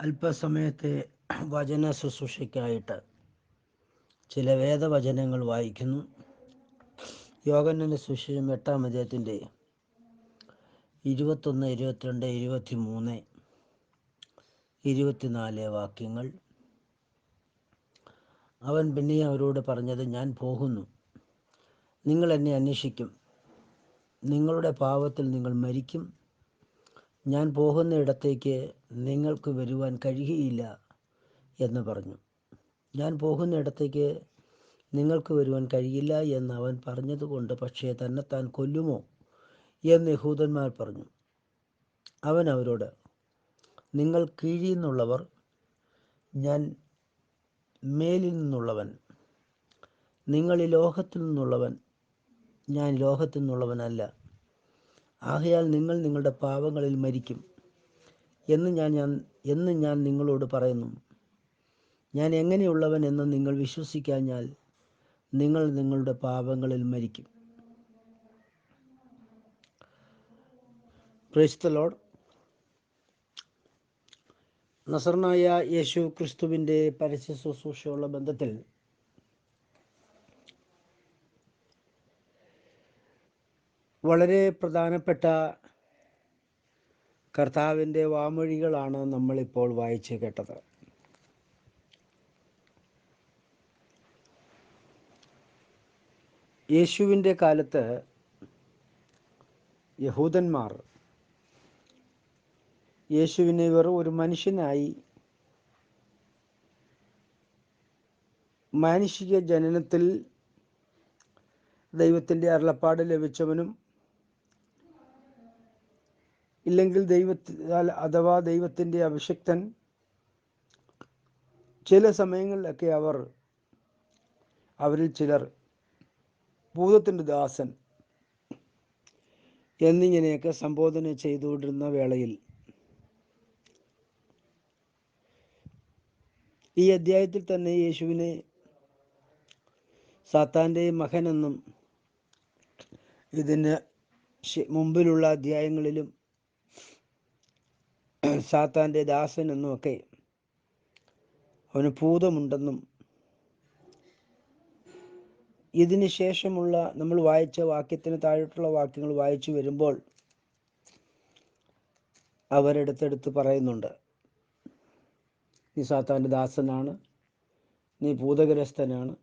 അല്പസമയത്തെ വചന ശുശ്രൂഷയ്ക്കായിട്ട് ചില വേദവചനങ്ങൾ വായിക്കുന്നു. യോഹന്നാന്റെ സുവിശേഷം 8-ാം അധ്യായത്തിൻ്റെ 21, 22, 23, 24 വാക്യങ്ങൾ. അവൻ പിന്നെ അവരോട് പറഞ്ഞത്, ഞാൻ പോകുന്നു, നിങ്ങൾ എന്നെ അന്വേഷിക്കും, നിങ്ങളുടെ പാപത്തിൽ നിങ്ങൾ മരിക്കും. ഞാൻ പോകുന്ന ഇടത്തേക്ക് നിങ്ങൾക്ക് വരുവാൻ കഴിയുകയില്ല എന്ന് പറഞ്ഞു. ഞാൻ പോകുന്ന ഇടത്തേക്ക് നിങ്ങൾക്ക് വരുവാൻ കഴിയില്ല എന്ന് അവൻ പറഞ്ഞതുകൊണ്ട് പക്ഷേ തന്നെത്താൻ കൊല്ലുമോ എന്ന് യഹൂദന്മാർ പറഞ്ഞു. അവൻ അവരോട്, നിങ്ങൾ കീഴിൽ നിന്നുള്ളവർ, ഞാൻ മേലിൽ നിന്നുള്ളവൻ. നിങ്ങൾ ഈ ലോകത്തിൽ നിന്നുള്ളവൻ, ഞാൻ ലോകത്തിൽ നിന്നുള്ളവനല്ല. ആകയാൽ നിങ്ങൾ നിങ്ങളുടെ പാപങ്ങളിൽ മരിക്കും എന്ന് ഞാൻ നിങ്ങളോട് പറയുന്നു. ഞാൻ എങ്ങനെയുള്ളവൻ എന്ന് നിങ്ങൾ വിശ്വസിക്കാഞ്ഞാൽ നിങ്ങൾ നിങ്ങളുടെ പാപങ്ങളിൽ മരിക്കും. Praise the lord. നസറനായ യേശു ക്രിസ്തുവിൻ്റെ പരസ്യ ശുശ്രൂഷയുള്ള ബന്ധത്തിൽ വളരെ പ്രധാനപ്പെട്ട കർത്താവിൻ്റെ വാമൊഴികളാണ് നമ്മളിപ്പോൾ വായിച്ച് കേട്ടത്. യേശുവിൻ്റെ കാലത്ത് യഹൂദന്മാർ യേശുവിനെ വെറും ഒരു മനുഷ്യനായി, മാനുഷിക ജനനത്തിൽ ദൈവത്തിൻ്റെ അരുളപ്പാട് ലഭിച്ചവനും ഇല്ലെങ്കിൽ അഥവാ ദൈവത്തിൻ്റെ അഭിഷിക്തൻ, ചില സമയങ്ങളിലൊക്കെ അവരിൽ ചിലർ ഭൂതത്തിൻ്റെ ദാസൻ എന്നിങ്ങനെയൊക്കെ സംബോധന ചെയ്തുകൊണ്ടിരുന്ന വേളയിൽ ഈ അധ്യായത്തിൽ തന്നെ യേശുവിനെ സാത്താൻ്റെ മകനെന്നും ഇതിന് മുമ്പിലുള്ള അധ്യായങ്ങളിലും സാത്താൻ്റെ ദാസൻ എന്നുമൊക്കെ, അവന് ഭൂതമുണ്ടെന്നും, ഇതിന് ശേഷമുള്ള നമ്മൾ വായിച്ച വാക്യത്തിന് താഴോട്ടുള്ള വാക്യങ്ങൾ വായിച്ചു വരുമ്പോൾ അവരെടുത്തെടുത്ത് പറയുന്നുണ്ട്, നീ സാത്താൻ്റെ ദാസനാണ്, നീ ഭൂതഗ്രസ്തനാണ്,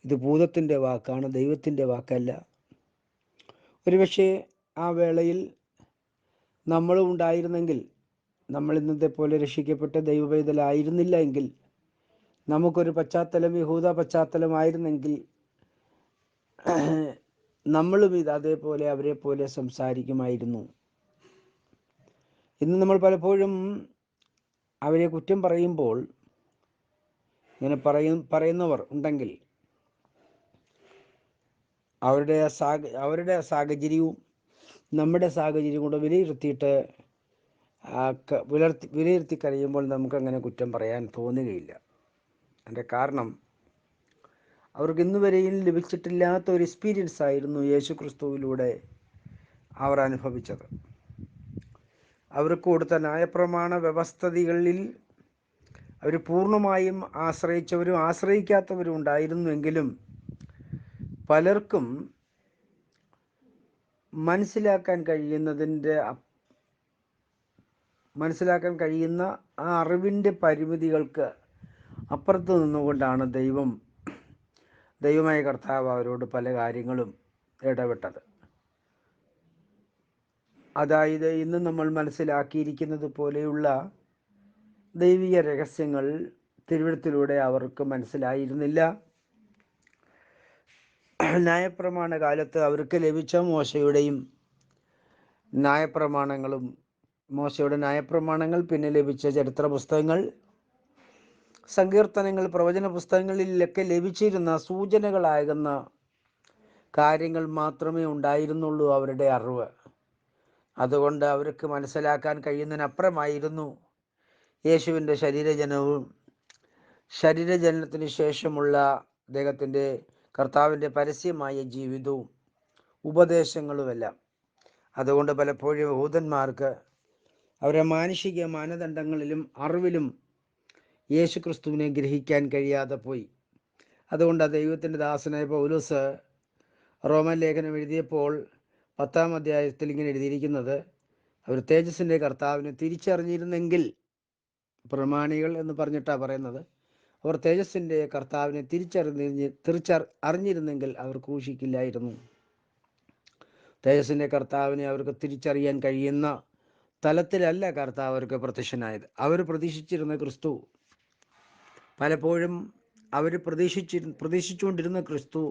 ഇത് ഭൂതത്തിൻ്റെ വാക്കാണ്, ദൈവത്തിൻ്റെ വാക്കല്ല. ഒരുപക്ഷെ ആ വേളയിൽ നമ്മളും ഉണ്ടായിരുന്നെങ്കിൽ, നമ്മൾ ഇന്നത്തെ പോലെ രക്ഷിക്കപ്പെട്ട ദൈവപൈതലായിരുന്നില്ല എങ്കിൽ, നമുക്കൊരു പശ്ചാത്തലം യഹൂദ പശ്ചാത്തലമായിരുന്നെങ്കിൽ നമ്മളും ഇത് അതേപോലെ അവരെ പോലെ സംസാരിക്കുമായിരുന്നു. ഇന്ന് നമ്മൾ പലപ്പോഴും അവരെ കുറ്റം പറയുമ്പോൾ, ഇങ്ങനെ പറയുന്നവർ ഉണ്ടെങ്കിൽ അവരുടെ സാഹചര്യവും നമ്മുടെ സാഹചര്യവും കൂടെ വിലയിരുത്തിയിട്ട് വിലയിരുത്തി കഴിയുമ്പോൾ നമുക്കങ്ങനെ കുറ്റം പറയാൻ തോന്നുകയില്ല. അതിൻ്റെ കാരണം, അവർക്ക് ഇന്ന് വരെയും ലഭിച്ചിട്ടില്ലാത്ത ഒരു എക്സ്പീരിയൻസ് ആയിരുന്നു യേശു ക്രിസ്തുവിലൂടെ അവർ അനുഭവിച്ചത്. അവർക്ക് കൊടുത്ത ന്യായപ്രമാണ വ്യവസ്ഥിതികളിൽ അവർ പൂർണ്ണമായും ആശ്രയിച്ചവരും ആശ്രയിക്കാത്തവരും ഉണ്ടായിരുന്നുവെങ്കിലും പലർക്കും മനസ്സിലാക്കാൻ കഴിയുന്ന ആ അറിവിൻ്റെ പരിമിതികൾക്ക് അപ്പുറത്ത് നിന്നുകൊണ്ടാണ് ദൈവമായ കർത്താവ് അവരോട് പല കാര്യങ്ങളും ഇടപെട്ടത്. അതായത് ഇന്ന് നമ്മൾ മനസ്സിലാക്കിയിരിക്കുന്നത് പോലെയുള്ള ദൈവിക രഹസ്യങ്ങൾ തിരുവെഴുത്തിലൂടെ അവർക്ക് മനസ്സിലായിരുന്നില്ല. ന്യായപ്രമാണ കാലത്ത് അവർക്ക് ലഭിച്ച മോശയുടെയും ന്യായപ്രമാണങ്ങളും, മോശയുടെ ന്യായപ്രമാണങ്ങൾ, പിന്നെ ലഭിച്ച ചരിത്ര പുസ്തകങ്ങൾ, സങ്കീർത്തനങ്ങൾ, പ്രവചന പുസ്തകങ്ങളിലൊക്കെ ലഭിച്ചിരുന്ന സൂചനകളാകുന്ന കാര്യങ്ങൾ മാത്രമേ ഉണ്ടായിരുന്നുള്ളൂ അവരുടെ അറിവ്. അതുകൊണ്ട് അവർക്ക് മനസ്സിലാക്കാൻ കഴിയുന്നതിനപ്പുറമായിരുന്നു യേശുവിൻ്റെ ശരീരജനനത്തിന് ശേഷമുള്ള അദ്ദേഹത്തിൻ്റെ കർത്താവിൻ്റെ പരസ്യമായ ജീവിതവും ഉപദേശങ്ങളുമെല്ലാം. അതുകൊണ്ട് പലപ്പോഴും യഹൂദന്മാർക്ക് അവരുടെ മാനുഷിക മാനദണ്ഡങ്ങളിലും അറിവിലും യേശു ക്രിസ്തുവിനെ ഗ്രഹിക്കാൻ കഴിയാതെ പോയി. അതുകൊണ്ട് ദൈവത്തിൻ്റെ ദാസനായ പൗലോസ് റോമൻ ലേഖനം എഴുതിയപ്പോൾ 10-ാം അധ്യായത്തിൽ ഇങ്ങനെ എഴുതിയിരിക്കുന്നത്, അവർ തേജസ്സിൻ്റെ കർത്താവിനെ തിരിച്ചറിഞ്ഞിരുന്നെങ്കിൽ, പ്രമാണികൾ എന്ന് പറഞ്ഞിട്ടാണ് പറയുന്നത്, അവർ തേജസ്സിൻ്റെ കർത്താവിനെ അറിഞ്ഞിരുന്നെങ്കിൽ അവർ ക്രൂശിക്കില്ലായിരുന്നു. തേജസ്സിൻ്റെ കർത്താവിനെ അവർക്ക് തിരിച്ചറിയാൻ കഴിയുന്ന തലത്തിലല്ല കർത്താവ് അവർക്ക് പ്രത്യക്ഷനായത്. അവർ പ്രതീക്ഷിച്ചിരുന്ന ക്രിസ്തു, പലപ്പോഴും അവർ പ്രതീക്ഷിച്ചുകൊണ്ടിരുന്ന ക്രിസ്തു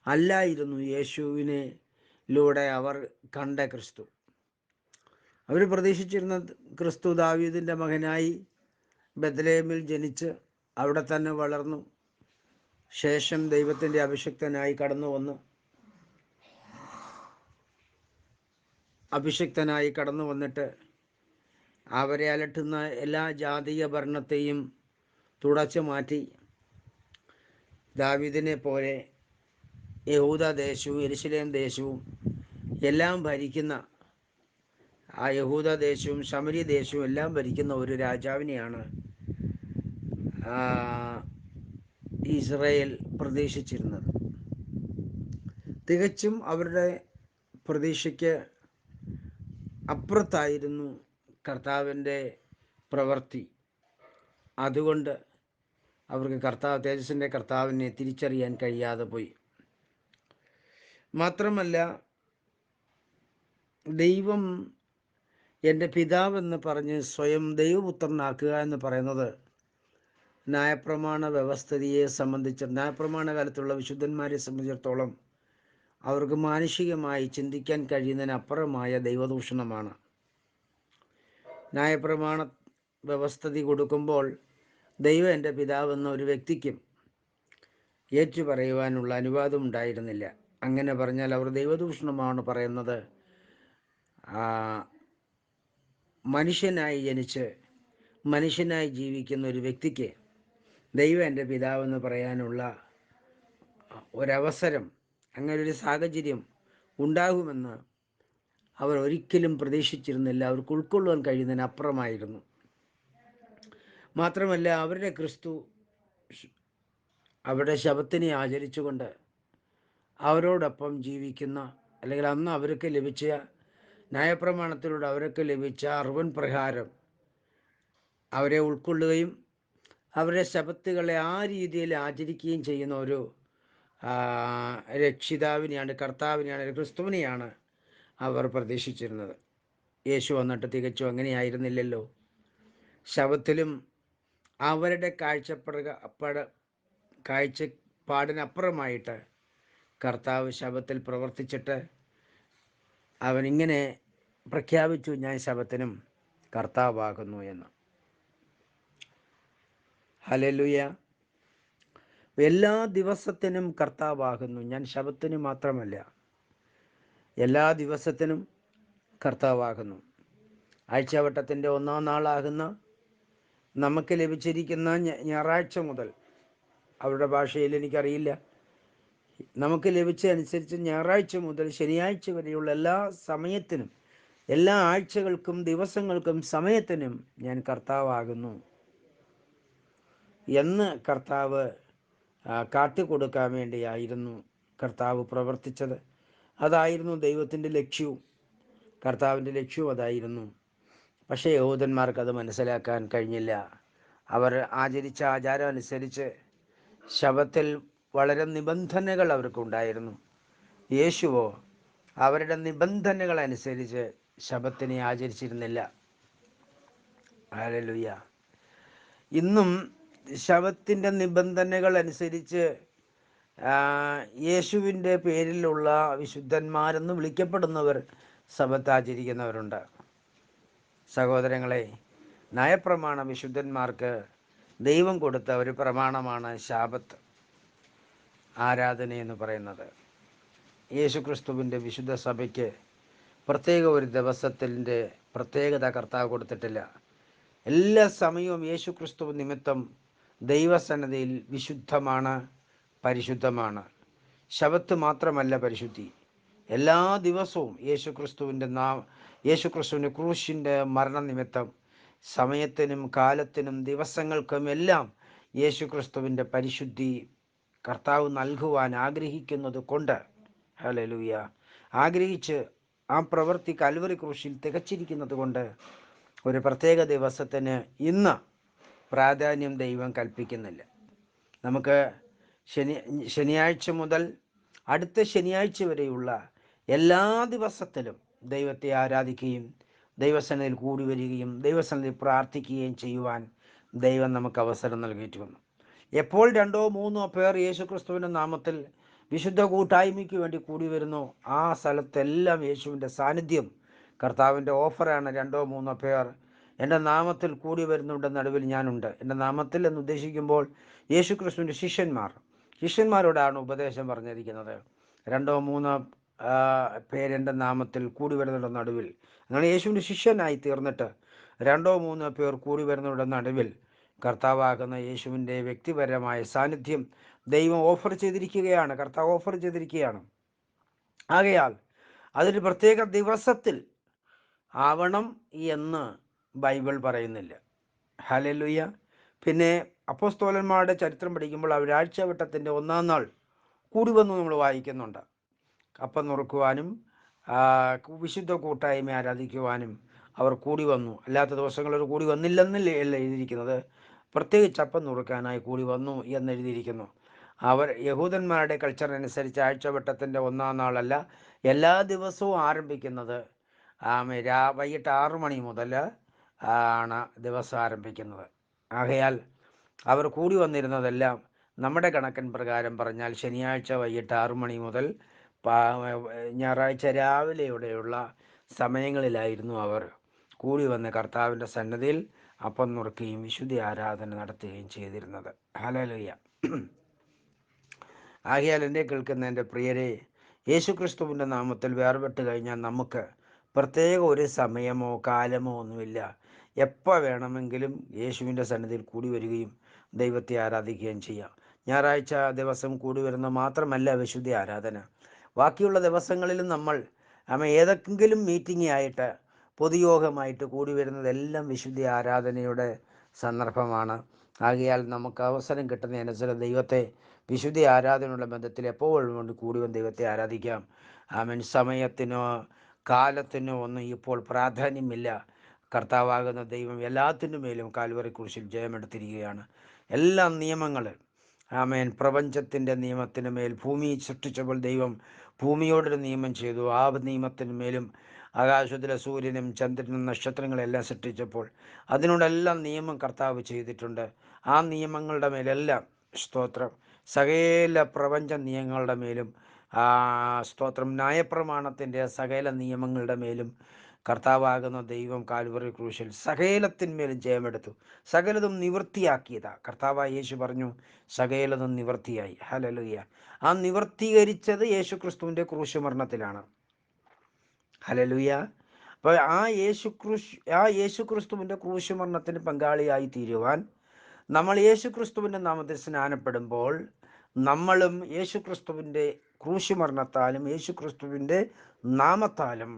അല്ലായിരുന്നു യേശുവിനിലൂടെ അവർ കണ്ട ക്രിസ്തു. അവർ പ്രതീക്ഷിച്ചിരുന്ന ക്രിസ്തു ദാവീദിൻ്റെ മകനായി ബെത്ലഹേമിൽ ജനിച്ച് അവിടെ തന്നെ വളർന്നു, ശേഷം ദൈവത്തിൻ്റെ അഭിഷിക്തനായി കടന്നു വന്നിട്ട് അവരെ അലട്ടുന്ന എല്ലാ ജാതീയ ഭരണത്തെയും തുടച്ചു മാറ്റി ദാവീദിനെ പോലെ യഹൂദ ദേശവും യെരുശലേം ദേശവും എല്ലാം ഭരിക്കുന്ന, ആ യഹൂദ ദേശവും ശമര്യ ദേശവും എല്ലാം ഭരിക്കുന്ന ഒരു രാജാവിനെയാണ് ഇസ്രായേൽ പ്രതീക്ഷിച്ചിരുന്നത്. തികച്ചും അവരുടെ പ്രതീക്ഷയ്ക്ക് അപ്പുറത്തായിരുന്നു കർത്താവിൻ്റെ പ്രവൃത്തി. അതുകൊണ്ട് അവർക്ക് തേജസ്സിൻ്റെ കർത്താവിനെ തിരിച്ചറിയാൻ കഴിയാതെ പോയി. മാത്രമല്ല, ദൈവം എൻ്റെ പിതാവെന്ന് പറഞ്ഞ് സ്വയം ദൈവപുത്രനാക്കുക എന്ന് പറയുന്നത് ന്യായപ്രമാണ വ്യവസ്ഥിതിയെ ന്യായപ്രമാണ കാലത്തുള്ള വിശുദ്ധന്മാരെ സംബന്ധിച്ചിടത്തോളം അവർക്ക് മാനുഷികമായി ചിന്തിക്കാൻ കഴിയുന്നതിനപ്പുറമായ ദൈവദൂഷണമാണ്. ന്യായപ്രമാണ വ്യവസ്ഥിതി കൊടുക്കുമ്പോൾ ദൈവം എൻ്റെ പിതാവെന്ന ഒരു വ്യക്തിക്കും ഏറ്റുപറയുവാനുള്ള അനുവാദം ഉണ്ടായിരുന്നില്ല. അങ്ങനെ പറഞ്ഞാൽ അവർ ദൈവദൂഷണമാണ് പറയുന്നത്. മനുഷ്യനായി ജനിച്ച് മനുഷ്യനായി ജീവിക്കുന്ന ഒരു വ്യക്തിക്ക് ദൈവം എൻ്റെ പിതാവെന്ന് പറയാനുള്ള ഒരവസരം, അങ്ങനൊരു സാഹചര്യം ഉണ്ടാകുമെന്ന് അവർ ഒരിക്കലും പ്രതീക്ഷിച്ചിരുന്നില്ല. അവർക്ക് ഉൾക്കൊള്ളുവാൻ കഴിയുന്നതിനപ്പുറമായിരുന്നു. മാത്രമല്ല, അവരുടെ ക്രിസ്തു അവരുടെ ശബത്തിനെ ആചരിച്ചുകൊണ്ട് അവരോടൊപ്പം ജീവിക്കുന്ന, അല്ലെങ്കിൽ അന്ന് അവർക്ക് ലഭിച്ച ന്യായപ്രമാണത്തിലൂടെ അവർക്ക് ലഭിച്ച അറിവിൻ പ്രകാരം അവരെ ഉൾക്കൊള്ളുകയും അവരുടെ ശബത്തുകളെ ആ രീതിയിൽ ആചരിക്കുകയും ചെയ്യുന്ന ഒരു രക്ഷിതാവിനെയാണ്, കർത്താവിനെയാണ്, ക്രിസ്തുവിനെയാണ് അവർ പ്രതീക്ഷിച്ചിരുന്നത്. യേശു വന്നിട്ട് തികച്ചും അങ്ങനെയായിരുന്നില്ലല്ലോ. ശബത്തിലും അവരുടെ കാഴ്ചപ്പാടിനപ്പുറമായിട്ട് കർത്താവ് ശബത്തിൽ പ്രവർത്തിച്ചിട്ട് അവനിങ്ങനെ പ്രഖ്യാപിച്ചു, ഞാൻ ശബത്തിനും കർത്താവാകുന്നു എന്ന്. ഹല്ലേലൂയ. എല്ലാ ദിവസത്തിനും കർത്താവാകുന്നു ഞാൻ, ശബത്തിന് മാത്രമല്ല, എല്ലാ ദിവസത്തിനും കർത്താവാകുന്നു. ആഴ്ചവട്ടത്തിൻ്റെ 1-ാം നാളാകുന്ന നമുക്ക് ലഭിച്ചിരിക്കുന്ന ഞായറാഴ്ച മുതൽ, അവരുടെ ഭാഷയിൽ എനിക്കറിയില്ല, നമുക്ക് ലഭിച്ചതനുസരിച്ച് ഞായറാഴ്ച മുതൽ ശനിയാഴ്ച വരെയുള്ള എല്ലാ സമയത്തിനും, എല്ലാ ആഴ്ചകൾക്കും ദിവസങ്ങൾക്കും സമയത്തിനും ഞാൻ കർത്താവാകുന്നു എന്ന് കർത്താവ് കാട്ടിക്കൊടുക്കാൻ വേണ്ടിയായിരുന്നു കർത്താവ് പ്രവർത്തിച്ചത്. അതായിരുന്നു ദൈവത്തിൻ്റെ ലക്ഷ്യവും, കർത്താവിൻ്റെ ലക്ഷ്യവും അതായിരുന്നു. പക്ഷേ യഹൂദന്മാർക്കത് മനസ്സിലാക്കാൻ കഴിഞ്ഞില്ല. അവർ ആചരിച്ച ആചാരം അനുസരിച്ച് ശബത്തിൽ വളരെ നിബന്ധനകൾ അവർക്കുണ്ടായിരുന്നു. യേശുവോ അവരുടെ നിബന്ധനകൾ അനുസരിച്ച് ശബത്തിനെ ആചരിച്ചിരുന്നില്ല. ഹല്ലേലൂയ. ഇന്നും ശബത്തിൻ്റെ നിബന്ധനകൾ അനുസരിച്ച് യേശുവിൻ്റെ പേരിലുള്ള വിശുദ്ധന്മാരെന്ന് വിളിക്കപ്പെടുന്നവർ ശബത്ത് ആചരിക്കുന്നവരുണ്ട്. സഹോദരങ്ങളെ, ന്യായപ്രമാണ വിശുദ്ധന്മാർക്ക് ദൈവം കൊടുത്ത ഒരു പ്രമാണമാണ് ശബത്ത് ആരാധന എന്ന് പറയുന്നത്. യേശുക്രിസ്തുവിൻ്റെ വിശുദ്ധ സഭയ്ക്ക് പ്രത്യേക ഒരു ദിവസത്തിൻ്റെ പ്രത്യേകത കർത്താവ് കൊടുത്തിട്ടില്ല. എല്ലാ സമയവും യേശുക്രിസ്തു നിമിത്തം ദൈവസന്നിധിയിൽ വിശുദ്ധമാണ്, പരിശുദ്ധമാണ്. ശബത്ത് മാത്രമല്ല പരിശുദ്ധി. എല്ലാ ദിവസവും യേശുക്രിസ്തുവിൻ്റെ ക്രൂശിൻ്റെ മരണനിമിത്തം സമയത്തിനും കാലത്തിനും ദിവസങ്ങൾക്കും എല്ലാം യേശുക്രിസ്തുവിൻ്റെ പരിശുദ്ധി കർത്താവ് നൽകുവാൻ ആഗ്രഹിക്കുന്നത് കൊണ്ട്, ഹല്ലേലൂയ, ആഗ്രഹിച്ച് ആ പ്രവൃത്തി കൽവറി ക്രൂശിൽ തികച്ചിരിക്കുന്നത് കൊണ്ട് ഒരു പ്രത്യേക ദിവസത്തിന് ഇന്ന് പ്രാധാന്യം ദൈവം കൽപ്പിക്കുന്നില്ല. നമുക്ക് ശനിയാഴ്ച മുതൽ അടുത്ത ശനിയാഴ്ച വരെയുള്ള എല്ലാ ദിവസത്തിലും ദൈവത്തെ ആരാധിക്കുകയും ദൈവസന്നിധിയിൽ കൂടി വരികയും ദൈവസന്നിധിയിൽ പ്രാർത്ഥിക്കുകയും ചെയ്യുവാൻ ദൈവം നമുക്ക് അവസരം നൽകിയിട്ടുവന്നു. എപ്പോൾ 2-3 പേർ യേശുക്രിസ്തുവിൻ്റെ നാമത്തിൽ വിശുദ്ധ കൂട്ടായ്മയ്ക്ക് വേണ്ടി കൂടി വരുന്നു, ആ സ്ഥലത്തെല്ലാം യേശുവിൻ്റെ സാന്നിധ്യം, കർത്താവിൻ്റെ ഓഫറാണ്. 2-3 പേർ എൻ്റെ നാമത്തിൽ കൂടി വരുന്നുണ്ട്, നടുവിൽ ഞാനുണ്ട്. എൻ്റെ നാമത്തിൽ എന്ന് ഉദ്ദേശിക്കുമ്പോൾ യേശുക്രിസ്തുവിൻ്റെ ശിഷ്യന്മാരോടാണ് ഉപദേശം പറഞ്ഞിരിക്കുന്നത്. 2-3 പേരെൻ്റെ നാമത്തിൽ കൂടി വരുന്നുണ്ട് നടുവിൽ. അങ്ങനെ യേശുവിൻ്റെ ശിഷ്യനായി തീർന്നിട്ട് 2-3 പേർ കൂടി വരുന്നുണ്ട് നടുവിൽ കർത്താവാകുന്ന യേശുവിൻ്റെ വ്യക്തിപരമായ സാന്നിധ്യം ദൈവം ഓഫർ ചെയ്തിരിക്കുകയാണ്, കർത്താവ് ഓഫർ ചെയ്തിരിക്കുകയാണ്. ആകയാൽ അതൊരു പ്രത്യേക ദിവസത്തിൽ ആവണം എന്ന് ബൈബിൾ പറയുന്നില്ല. ഹല്ലേലൂയ. പിന്നെ അപ്പോസ്തലന്മാരുടെ ചരിത്രം പഠിക്കുമ്പോൾ അവർ ആഴ്ചവട്ടത്തിൻ്റെ 1-ാം നാൾ കൂടി വന്നു നമ്മൾ വായിക്കുന്നുണ്ട്. അപ്പം നുറുക്കുവാനും വിശുദ്ധ കൂട്ടായ്മ ആരാധിക്കുവാനും അവർ കൂടി വന്നു. അല്ലാത്ത ദിവസങ്ങളിൽ കൂടി വന്നില്ലെന്നല്ലേ എഴുതിയിരിക്കുന്നത്. പ്രത്യേകിച്ച് അപ്പം നുറുക്കാനായി കൂടി വന്നു എന്നെഴുതിയിരിക്കുന്നു. അവർ യഹൂദന്മാരുടെ കൾച്ചറനുസരിച്ച് ആഴ്ചവട്ടത്തിൻ്റെ 1-ാം നാളല്ല, എല്ലാ ദിവസവും ആരംഭിക്കുന്നത് വൈകിട്ട് 6 മണി മുതൽ ആണ് ദിവസം ആരംഭിക്കുന്നത്. ആകയാൽ അവർ കൂടി വന്നിരുന്നതെല്ലാം നമ്മുടെ കണക്കൻ പ്രകാരം പറഞ്ഞാൽ ശനിയാഴ്ച വൈകിട്ട് 6 മണി മുതൽ ഞായറാഴ്ച രാവിലെയോടെയുള്ള സമയങ്ങളിലായിരുന്നു അവർ കൂടി വന്ന് കർത്താവിൻ്റെ സന്നിധിയിൽ അപ്പം നുറുക്കുകയും വിശുദ്ധി ആരാധന നടത്തുകയും ചെയ്തിരുന്നത്. ഹല്ലേലൂയ. ആകയാൽ എന്നെ കേൾക്കുന്ന എൻ്റെ പ്രിയരെ, യേശുക്രിസ്തുവിൻ്റെ നാമത്തിൽ വേർപെട്ട് കഴിഞ്ഞാൽ നമുക്ക് പ്രത്യേക ഒരു സമയമോ കാലമോ ഒന്നുമില്ല. എപ്പോൾ വേണമെങ്കിലും യേശുവിൻ്റെ സന്നിധിയിൽ കൂടി വരികയും ദൈവത്തെ ആരാധിക്കുകയും ചെയ്യാം. ഞായറാഴ്ച ദിവസം കൂടി വരുന്ന മാത്രമല്ല വിശുദ്ധ ആരാധന. ബാക്കിയുള്ള ദിവസങ്ങളിലും നമ്മൾ ഏതെങ്കിലും മീറ്റിംഗ് ആയിട്ട് പൊതുയോഗമായിട്ട് കൂടി വരുന്നതെല്ലാം വിശുദ്ധ ആരാധനയുടെ സന്ദർഭമാണ്. ആകയാൽ നമുക്ക് അവസരം കിട്ടുന്നതിനനുസരിച്ച് ദൈവത്തെ വിശുദ്ധ ആരാധനയുള്ള ബന്ധത്തിൽ എപ്പോഴും കൊണ്ട് കൂടി വന്ന് ദൈവത്തെ ആരാധിക്കാം. സമയത്തിനോ കാലത്തിനോ ഒന്നും ഇപ്പോൾ പ്രാധാന്യമില്ല. കർത്താവാകുന്ന ദൈവം എല്ലാത്തിനു മേലും കാൽവറി ക്രൂശിൽ ജയമെടുത്തിരിക്കുകയാണ്. എല്ലാ നിയമങ്ങൾ പ്രപഞ്ചത്തിൻ്റെ നിയമത്തിന് മേൽ ഭൂമി സൃഷ്ടിച്ചപ്പോൾ ദൈവം ഭൂമിയോടൊരു നിയമം ചെയ്തു. ആ നിയമത്തിന് മേലും ആകാശത്തിലെ സൂര്യനും ചന്ദ്രനും നക്ഷത്രങ്ങളെല്ലാം സൃഷ്ടിച്ചപ്പോൾ അതിനോടെല്ലാം നിയമം കർത്താവ് ചെയ്തിട്ടുണ്ട്. ആ നിയമങ്ങളുടെ മേലെല്ലാം സ്തോത്രം, സകല പ്രപഞ്ച നിയമങ്ങളുടെ മേലും സ്തോത്രം, ന്യായപ്രമാണത്തിൻ്റെ സകല നിയമങ്ങളുടെ മേലും കർത്താവാകുന്ന ദൈവം കാൽവറി ക്രൂശിൽ സകലത്തിന്മേലും ജയമെടുത്തു. സകലതും നിവൃത്തിയാക്കിയതാ. കർത്താവായ യേശു പറഞ്ഞു, സകലതും നിവൃത്തിയായി. ഹല്ലേലൂയ. ആ നിവൃത്തീകരിച്ചത് യേശുക്രിസ്തുവിൻ്റെ ക്രൂശുമരണത്തിലാണ്. ഹല്ലേലൂയ. അപ്പോൾ ആ യേശുക്രിസ്തുവിൻ്റെ ക്രൂശുമരണത്തിന് പങ്കാളിയായി തീരുവാൻ നമ്മൾ യേശുക്രിസ്തുവിൻ്റെ നാമത്തിൽ സ്നാനപ്പെടുമ്പോൾ നമ്മളും യേശുക്രിസ്തുവിൻ്റെ ക്രൂശുമരണത്താലും യേശുക്രിസ്തുവിൻ്റെ നാമത്താലും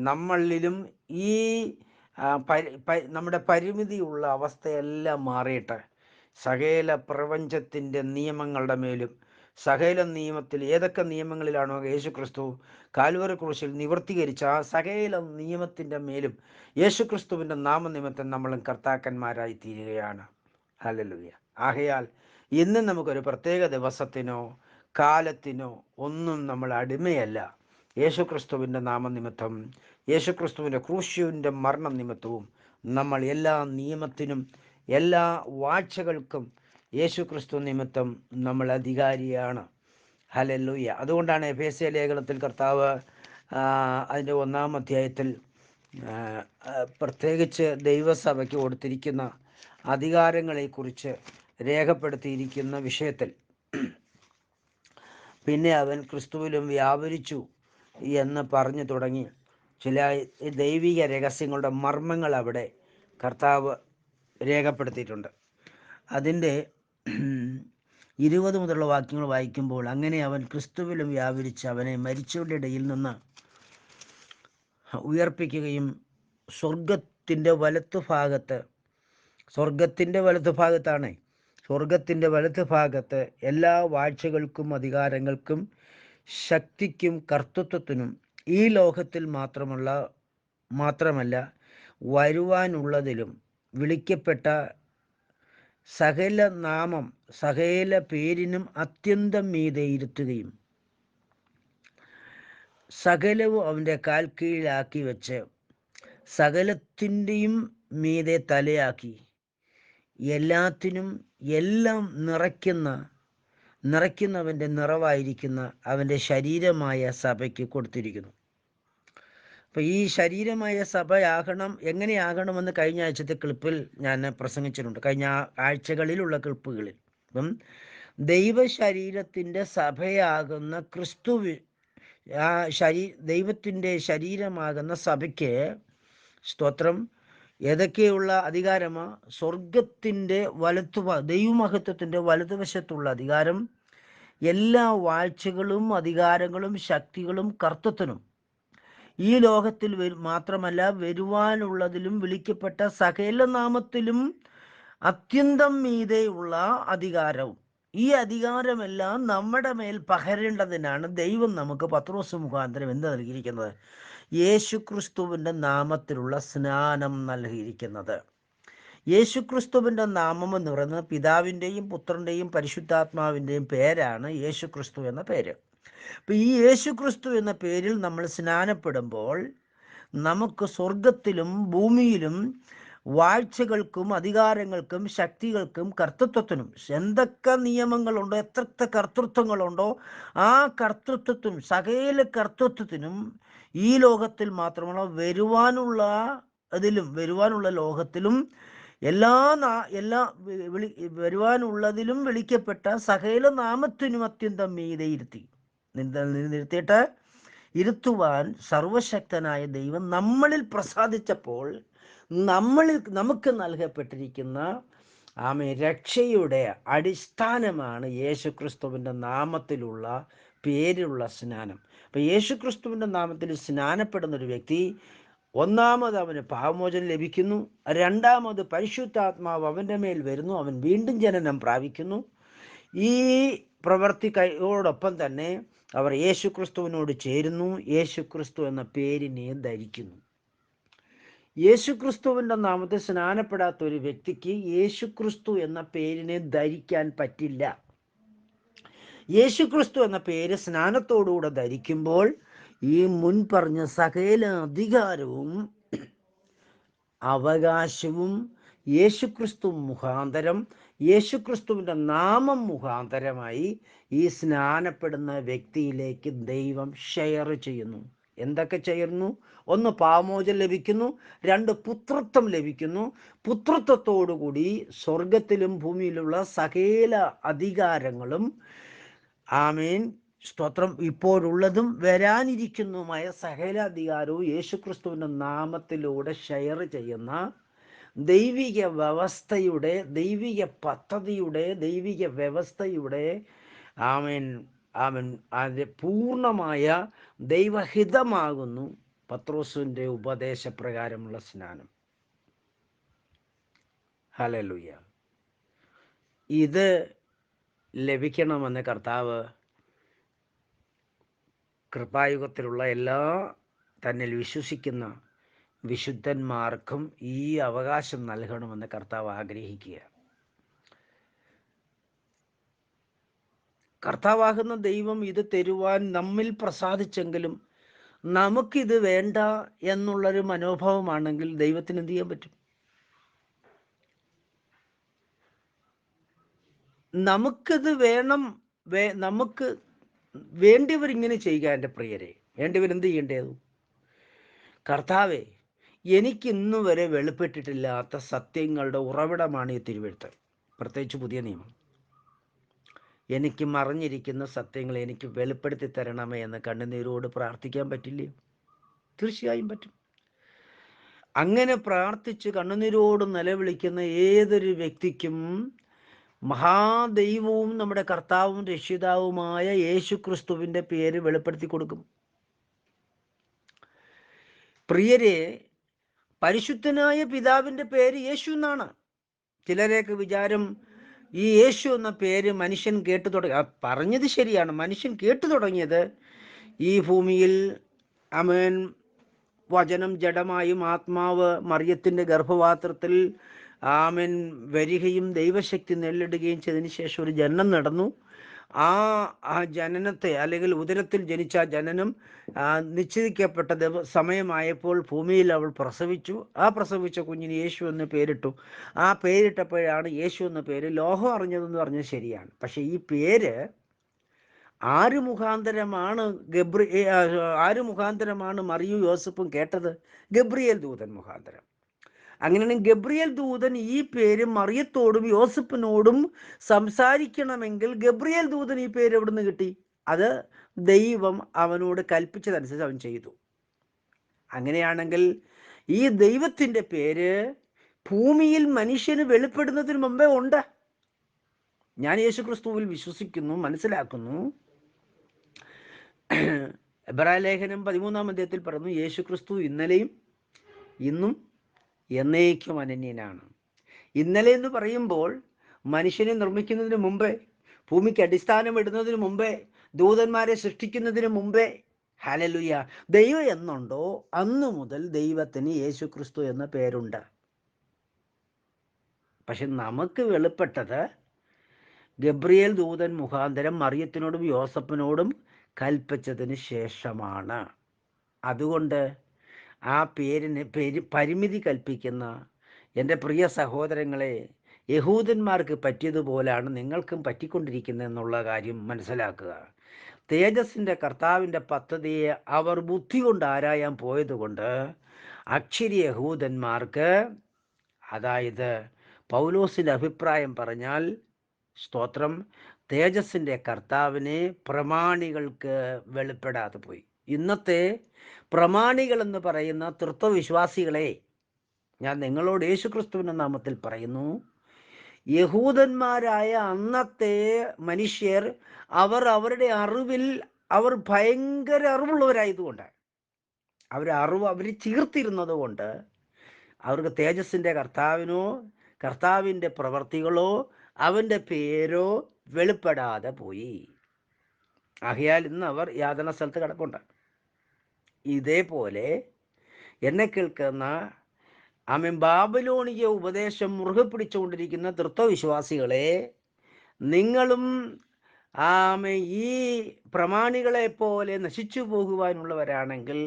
നമ്മളിലും ഈ നമ്മുടെ പരിമിതിയുള്ള അവസ്ഥയെല്ലാം മാറിയിട്ട് സകല പ്രപഞ്ചത്തിൻ്റെ നിയമങ്ങളുടെ മേലും സകല നിയമത്തിൽ ഏതൊക്കെ നിയമങ്ങളിലാണോ യേശുക്രിസ്തു കാൽവറി ക്രൂശിൽ നിവർത്തീകരിച്ച ആ സകല നിയമത്തിൻ്റെ മേലും യേശുക്രിസ്തുവിൻ്റെ നാമനിമിത്തം നമ്മളും കർത്താക്കന്മാരായി തീരുകയാണ്. ഹല്ലേലൂയ. ആകയാൽ ഇന്ന് നമുക്കൊരു പ്രത്യേക ദിവസത്തിനോ കാലത്തിനോ ഒന്നും നമ്മൾ അടിമയല്ല. യേശുക്രിസ്തുവിൻ്റെ നാമനിമിത്തം, യേശുക്രിസ്തുവിൻ്റെ ക്രൂശിൻ്റെ മരണനിമിത്തവും നമ്മൾ എല്ലാ നിയമത്തിനും എല്ലാ വാഴ്ചകൾക്കും യേശുക്രിസ്തു നിമിത്തം നമ്മൾ അധികാരിയാണ്. ഹല്ലേലൂയ. അതുകൊണ്ടാണ് എഫേസ്യ ലേഖനത്തിൽ കർത്താവ് അതിൻ്റെ 1-ാം അധ്യായത്തിൽ പ്രത്യേകിച്ച് ദൈവസഭയ്ക്ക് കൊടുത്തിരിക്കുന്ന അധികാരങ്ങളെക്കുറിച്ച് രേഖപ്പെടുത്തിയിരിക്കുന്ന വിഷയത്തിൽ പിന്നെ അവൻ ക്രിസ്തുവിലും വ്യാപരിച്ചു എന്ന് പറഞ്ഞു തുടങ്ങി ചില ദൈവിക രഹസ്യങ്ങളുടെ മർമ്മങ്ങൾ അവിടെ കർത്താവ് രേഖപ്പെടുത്തിയിട്ടുണ്ട്. അതിൻ്റെ 20 മുതലുള്ള വാക്യങ്ങൾ വായിക്കുമ്പോൾ, അങ്ങനെ അവൻ ക്രിസ്തുവിലും വ്യാപരിച്ച് അവനെ മരിച്ചവരുടെ ഇടയിൽ നിന്ന് ഉയർപ്പിക്കുകയും സ്വർഗത്തിൻ്റെ വലത്തുഭാഗത്ത് എല്ലാ വാഴ്ചകൾക്കും അധികാരങ്ങൾക്കും ശക്തിക്കും കർത്തൃത്വത്തിനും ഈ ലോകത്തിൽ മാത്രമല്ല വരുവാനുള്ളതിലും വിളിക്കപ്പെട്ട സകല പേരിനും അത്യന്തം മീതെ ഇരുത്തുകയും സകലവും അവൻ്റെ കാൽ കീഴിലാക്കി വെച്ച് സകലത്തിൻ്റെയും മീതെ തലയാക്കി എല്ലാത്തിനും എല്ലാം നിറയ്ക്കുന്നവൻ്റെ നിറവായിരിക്കുന്ന അവൻ്റെ ശരീരമായ സഭയ്ക്ക് കൊടുത്തിരിക്കുന്നു. അപ്പോൾ ഈ ശരീരമായ സഭ എങ്ങനെയാകണമെന്ന് കഴിഞ്ഞ ആഴ്ചത്തെ ക്ലിപ്പിൽ ഞാൻ പ്രസംഗിച്ചിട്ടുണ്ട്, കഴിഞ്ഞ ആഴ്ചകളിലുള്ള ക്ലിപ്പുകളിൽ. അപ്പം ദൈവശരീരത്തിൻ്റെ സഭയാകുന്ന ദൈവത്തിൻ്റെ ശരീരമാകുന്ന സഭയ്ക്ക് സ്തോത്രം ഏതൊക്കെയുള്ള അധികാരമാ? സ്വർഗത്തിൻ്റെ ദൈവമഹത്വത്തിൻ്റെ വലതുവശത്തുള്ള അധികാരം, എല്ലാ വാഴ്ചകളും അധികാരങ്ങളും ശക്തികളും കർത്തൃത്വനും ഈ ലോകത്തിൽ മാത്രമല്ല വരുവാനുള്ളതിലും വിളിക്കപ്പെട്ട സകല നാമത്തിലും അത്യന്തം മീതെയുള്ള അധികാരവും. ഈ അധികാരമെല്ലാം നമ്മുടെ മേൽ പകരേണ്ടതിനാണ് ദൈവം നമുക്ക് പത്രോസ് മുഖാന്തരം എന്ത് നൽകിയിരിക്കുന്നത്? യേശുക്രിസ്തുവിൻ്റെ നാമത്തിലുള്ള സ്നാനം നൽകിയിരിക്കുന്നത്. യേശുക്രിസ്തുവിൻ്റെ നാമം എന്ന് പറയുന്നത് പിതാവിൻ്റെയും പുത്രൻ്റെയും പരിശുദ്ധാത്മാവിൻ്റെയും പേരാണ് യേശുക്രിസ്തു എന്ന പേര്. അപ്പം ഈ യേശുക്രിസ്തു എന്ന പേരിൽ നമ്മൾ സ്നാനപ്പെടുമ്പോൾ നമുക്ക് സ്വർഗത്തിലും ഭൂമിയിലും വാഴ്ചകൾക്കും അധികാരങ്ങൾക്കും ശക്തികൾക്കും കർത്തൃത്വത്തിനും എന്തൊക്കെ നിയമങ്ങളുണ്ടോ, എത്ര കർത്തൃത്വങ്ങളുണ്ടോ ആ സകല കർത്തൃത്വത്തിനും ഈ ലോകത്തിൽ മാത്രമല്ല വരുവാനുള്ള ലോകത്തിലും വരുവാനുള്ളതിലും വിളിക്കപ്പെട്ട സകല നാമത്തിനും അത്യന്തം മീതെ ഇരുത്തുവാൻ സർവശക്തനായ ദൈവം നമ്മളിൽ പ്രസാദിച്ചപ്പോൾ നമുക്ക് നൽകപ്പെട്ടിരിക്കുന്ന രക്ഷയുടെ അടിസ്ഥാനമാണ് യേശുക്രിസ്തുവിൻ്റെ നാമത്തിലുള്ള പേരിലുള്ള സ്നാനം. അപ്പം യേശുക്രിസ്തുവിൻ്റെ നാമത്തിൽ സ്നാനപ്പെടുന്ന ഒരു വ്യക്തി, ഒന്നാമത് അവന് പാപമോചനം ലഭിക്കുന്നു, രണ്ടാമത് പരിശുദ്ധാത്മാവ് അവൻ്റെ മേൽ വരുന്നു, അവൻ വീണ്ടും ജനനം പ്രാപിക്കുന്നു. ഈ പ്രവൃത്തിയോടൊപ്പം തന്നെ അവർ യേശുക്രിസ്തുവിനോട് ചേരുന്നു, യേശുക്രിസ്തു എന്ന പേരിനെ ധരിക്കുന്നു. യേശുക്രിസ്തുവിൻ്റെ നാമത്തിൽ സ്നാനപ്പെടാത്ത ഒരു വ്യക്തിക്ക് യേശുക്രിസ്തു എന്ന പേരിനെ ധരിക്കാൻ പറ്റില്ല. യേശുക്രിസ്തു എന്ന പേര് സ്നാനത്തോടുകൂടെ ധരിക്കുമ്പോൾ ഈ മുൻ പറഞ്ഞ സകല അധികാരവും അവകാശവും യേശുക്രിസ്തു മുഖാന്തരം, യേശുക്രിസ്തുവിൻ്റെ നാമം മുഖാന്തരമായി ഈ സ്നാനപ്പെടുന്ന വ്യക്തിയിലേക്ക് ദൈവം ഷെയർ ചെയ്യുന്നു. എന്തൊക്കെ ചെയ്യുന്നു? ഒന്ന്, പാപമോചനം ലഭിക്കുന്നു. രണ്ട്, പുത്രത്വം ലഭിക്കുന്നു. പുത്രത്വത്തോടുകൂടി സ്വർഗത്തിലും ഭൂമിയിലുള്ള സകല അധികാരങ്ങളും സ്തോത്രം ഇപ്പോഴുള്ളതും വരാനിരിക്കുന്നതുമായ സകല അധികാരവും യേശുക്രിസ്തുവിൻ്റെ നാമത്തിലൂടെ ഷെയർ ചെയ്യുന്ന ദൈവിക വ്യവസ്ഥയുടെ, ദൈവിക പദ്ധതിയുടെ, ദൈവിക വ്യവസ്ഥയുടെ അതിൻ്റെ പൂർണ്ണമായ ദൈവഹിതമാകുന്നു പത്രോസിൻ്റെ ഉപദേശപ്രകാരമുള്ള സ്നാനം. ഹല്ലേലൂയ. ഇത് ലഭിക്കണമെന്ന് കർത്താവ് കൃപായുഗത്തിലുള്ള എല്ലാ തന്നിൽ വിശ്വസിക്കുന്ന വിശുദ്ധന്മാർക്കും ഈ അവകാശം നൽകണമെന്ന് കർത്താവ് ആഗ്രഹിക്കുക. കർത്താവാകുന്ന ദൈവം ഇത് തരുവാൻ നമ്മിൽ പ്രസാദിച്ചെങ്കിലും നമുക്കിത് വേണ്ട എന്നുള്ളൊരു മനോഭാവമാണെങ്കിൽ ദൈവത്തിന് എന്ത് ചെയ്യാൻ പറ്റും? നമുക്കിത് വേണം, നമുക്ക് വേണ്ടിയവരിങ്ങനെ ചെയ്യുക. എൻ്റെ പ്രിയരെ, വേണ്ടിയവരെന്ത് ചെയ്യേണ്ടത്? കർത്താവേ, എനിക്ക് ഇന്നു വരെ വെളിപ്പെട്ടിട്ടില്ലാത്ത സത്യങ്ങളുടെ ഉറവിടമാണ് ഈ തിരുവെഴുത്ത്, പ്രത്യേകിച്ച് പുതിയ നിയമം. എനിക്ക് മറഞ്ഞിരിക്കുന്ന സത്യങ്ങൾ എനിക്ക് വെളിപ്പെടുത്തി തരണമേ എന്ന് കണ്ണുനീരോട് പ്രാർത്ഥിക്കാൻ പറ്റില്ലേ? തീർച്ചയായും പറ്റും. അങ്ങനെ പ്രാർത്ഥിച്ച് കണ്ണുനീരോട് നിലവിളിക്കുന്ന ഏതൊരു വ്യക്തിക്കും മഹാദൈവവും നമ്മുടെ കർത്താവും രക്ഷിതാവുമായ യേശുക്രിസ്തുവിൻ്റെ പേര് വെളിപ്പെടുത്തി കൊടുക്കും. പ്രിയരെ, പരിശുദ്ധനായ പിതാവിൻ്റെ പേര് യേശു എന്നാണ്. ചിലരേക്ക് വിചാരം ഈ യേശു എന്ന പേര് മനുഷ്യൻ കേട്ടു തുടങ്ങി. പറഞ്ഞത് ശരിയാണ്, മനുഷ്യൻ കേട്ടു തുടങ്ങിയത് ഈ ഭൂമിയിൽ അമേൻ വചനം ജഡമായും ആത്മാവ് മറിയത്തിൻ്റെ ഗർഭപാത്രത്തിൽ ആമൻ വരികയും ദൈവശക്തി നേരിടുകയും ചെയ്തതിന് ശേഷം ഒരു ജനനം നടന്നു. ആ ജനനത്തെ അല്ലെങ്കിൽ ഉദരത്തിൽ ജനിച്ച ജനനം നിശ്ചയിക്കപ്പെട്ട സമയമായപ്പോൾ ഭൂമിയിൽ അവൾ പ്രസവിച്ചു. ആ പ്രസവിച്ച കുഞ്ഞിന് യേശു എന്ന് പേരിട്ടു. ആ പേരിട്ടപ്പോഴാണ് യേശു എന്ന പേര് ലോകം അറിഞ്ഞതെന്ന് പറഞ്ഞത് ശരിയാണ്. പക്ഷേ ഈ പേര് ആര് മുഖാന്തരമാണ് മറിയും യോസഫും കേട്ടത്? ഗബ്രിയേൽ ദൂതൻ മുഖാന്തരം. അങ്ങനെയാണെങ്കിൽ ഗബ്രിയേൽ ദൂതൻ ഈ പേര് മറിയത്തോടും യോസഫിനോടും സംസാരിക്കണമെങ്കിൽ ഗബ്രിയേൽ ദൂതൻ ഈ പേര് എവിടെ നിന്ന് കിട്ടി? അത് ദൈവം അവനോട് കൽപ്പിച്ചതനുസരിച്ച് അവൻ ചെയ്തു. അങ്ങനെയാണെങ്കിൽ ഈ ദൈവത്തിൻ്റെ പേര് ഭൂമിയിൽ മനുഷ്യന് വെളിപ്പെടുന്നതിന് മുമ്പേ ഉണ്ട്. ഞാൻ യേശുക്രിസ്തുവിൽ വിശ്വസിക്കുന്നു, മനസ്സിലാക്കുന്നു. എബ്രായ ലേഖനം 13-ാം അധ്യായത്തിൽ പറഞ്ഞു, യേശുക്രിസ്തു ഇന്നലെയും ഇന്നും എന്നേക്കും അനന്യനാണ്. ഇന്നലെ എന്ന് പറയുമ്പോൾ മനുഷ്യനെ നിർമ്മിക്കുന്നതിന് മുമ്പേ, ഭൂമിക്ക് അടിസ്ഥാനം ഇടുന്നതിന് മുമ്പേ, ദൂതന്മാരെ സൃഷ്ടിക്കുന്നതിന് മുമ്പേ, ഹല്ലേലൂയ, ദൈവം എന്നുണ്ടോ അന്നു മുതൽ ദൈവത്തിന് യേശുക്രിസ്തു എന്ന പേരുണ്ട്. പക്ഷെ നമുക്ക് വെളിപ്പെട്ടത് ഗബ്രിയേൽ ദൂതൻ മുഖാന്തരം മറിയത്തിനോടും യോസഫിനോടും കൽപ്പിച്ചതിന് ശേഷമാണ്. അതുകൊണ്ട് ആ പേരിന് പരിമിതി കൽപ്പിക്കുന്ന എൻ്റെ പ്രിയ സഹോദരങ്ങളെ, യഹൂദന്മാർക്ക് പറ്റിയതുപോലാണ് നിങ്ങൾക്കും പറ്റിക്കൊണ്ടിരിക്കുന്നത് എന്നുള്ള കാര്യം മനസ്സിലാക്കുക. തേജസ്സിൻ്റെ കർത്താവിൻ്റെ പദ്ധതിയെ അവർ ബുദ്ധി കൊണ്ട് ആരായാൻ പോയതുകൊണ്ട് അക്ഷരി യഹൂദന്മാർക്ക്, അതായത് പൗലോസിൻ്റെ അഭിപ്രായം പറഞ്ഞാൽ, സ്തോത്രം, തേജസ്സിൻ്റെ കർത്താവിനെ പ്രമാണികൾക്ക് വെളിപ്പെടാതെ പോയി. ഇന്നത്തെ പ്രമാണികൾ എന്ന് പറയുന്ന തൃത്വവിശ്വാസികളെ ഞാൻ നിങ്ങളോട് യേശുക്രിസ്തുവിൻ്റെ നാമത്തിൽ പറയുന്നു, യഹൂദന്മാരായ അന്നത്തെ മനുഷ്യർ അവരുടെ അറിവിൽ അവർ ഭയങ്കര അറിവുള്ളവരായതുകൊണ്ട്, അവർ ചീർത്തിരുന്നത് കൊണ്ട് അവർക്ക് തേജസ്സിൻ്റെ കർത്താവിനോ കർത്താവിൻ്റെ പ്രവർത്തികളോ അവൻ്റെ പേരോ വെളിപ്പെടാതെ പോയി. ആകയാൽ ഇന്ന് അവർ യാതന സ്ഥലത്ത് കിടപ്പുണ്ട്. ഇതേപോലെ എന്നെ കേൾക്കുന്ന ബാബിലോണിയ ഉപദേശം മുറുകെ പിടിച്ചുകൊണ്ടിരിക്കുന്ന തൃത്വവിശ്വാസികളെ, നിങ്ങളും ഈ പ്രമാണികളെ പോലെ നശിച്ചു പോകുവാനുള്ളവരാണെങ്കിൽ